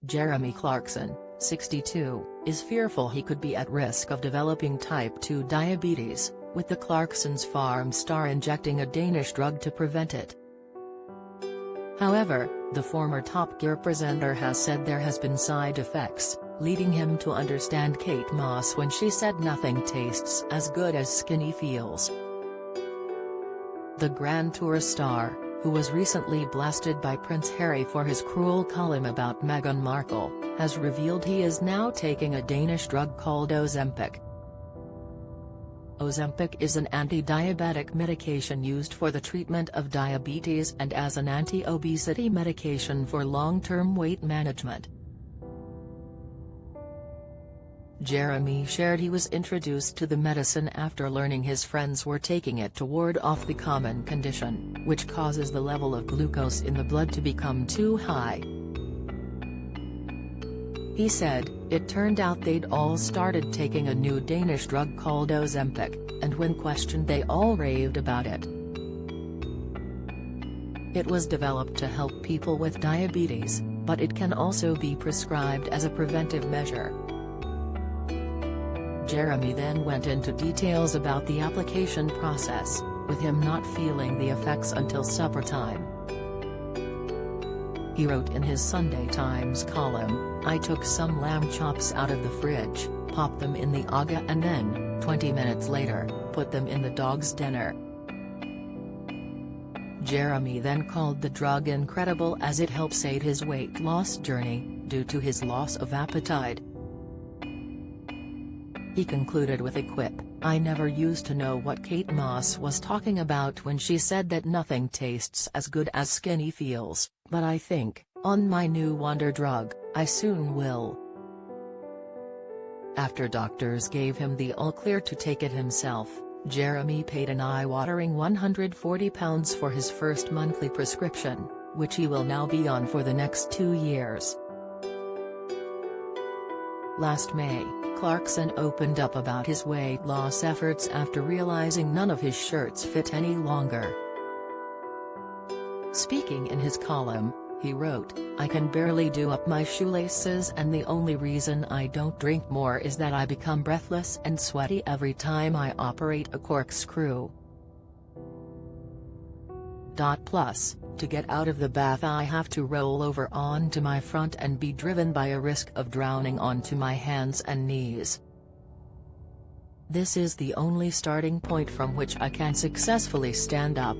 Jeremy Clarkson, 62, is fearful he could be at risk of developing type 2 diabetes, with the Clarkson's farm star injecting a Danish drug to prevent it. However, the former Top Gear presenter has said there has been side effects, leading him to understand Kate Moss when she said nothing tastes as good as skinny feels. The Grand Tour star, who was recently blasted by Prince Harry for his cruel column about Meghan Markle, has revealed he is now taking a Danish drug called Ozempic. Ozempic is an anti-diabetic medication used for the treatment of diabetes and as an anti-obesity medication for long-term weight management. Jeremy shared he was introduced to the medicine after learning his friends were taking it to ward off the common condition, which causes the level of glucose in the blood to become too high. He said, "It turned out they'd all started taking a new Danish drug called Ozempic, and when questioned they all raved about it. It was developed to help people with diabetes, but it can also be prescribed as a preventive measure." Jeremy then went into details about the application process, with him not feeling the effects until supper time. He wrote in his Sunday Times column, "I took some lamb chops out of the fridge, popped them in the aga and then, 20 minutes later, put them in the dog's dinner." Jeremy then called the drug incredible as it helps aid his weight loss journey, due to his loss of appetite. He concluded with a quip, "I never used to know what Kate Moss was talking about when she said that nothing tastes as good as skinny feels, but I think, on my new wonder drug, I soon will." After doctors gave him the all-clear to take it himself, Jeremy paid an eye-watering £140 for his first monthly prescription, which he will now be on for the next 2 years. Last May, Clarkson opened up about his weight loss efforts after realizing none of his shirts fit any longer. Speaking in his column, he wrote, "I can barely do up my shoelaces and the only reason I don't drink more is that I become breathless and sweaty every time I operate a corkscrew. Plus, to get out of the bath I have to roll over onto my front and be driven by a risk of drowning onto my hands and knees. This is the only starting point from which I can successfully stand up.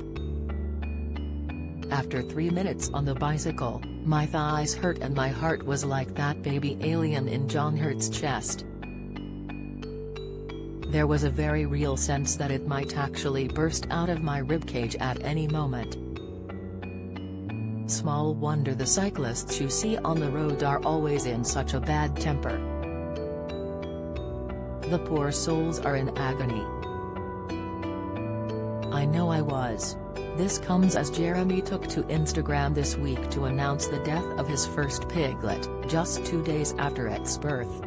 After 3 minutes on the bicycle, my thighs hurt and my heart was like that baby alien in John Hurt's chest. There was a very real sense that it might actually burst out of my ribcage at any moment. Small wonder the cyclists you see on the road are always in such a bad temper. The poor souls are in agony. I know I was." This comes as Jeremy took to Instagram this week to announce the death of his first piglet, just 2 days after its birth.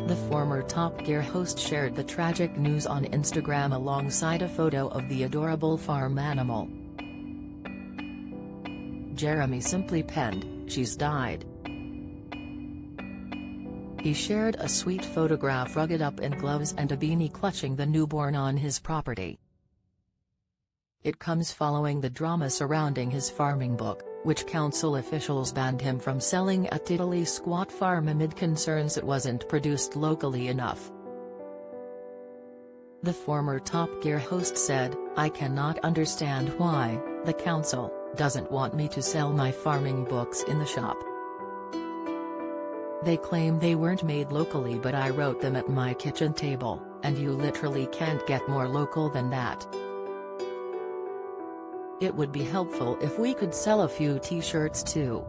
The former Top Gear host shared the tragic news on Instagram alongside a photo of the adorable farm animal. Jeremy simply penned, "She's died." He shared a sweet photograph rugged up in gloves and a beanie clutching the newborn on his property. It comes following the drama surrounding his farming book, which council officials banned him from selling at Italy's squat farm amid concerns it wasn't produced locally enough. The former Top Gear host said, "I cannot understand why the council doesn't want me to sell my farming books in the shop. They claim they weren't made locally, but I wrote them at my kitchen table, and you literally can't get more local than that. It would be helpful if we could sell a few t-shirts too."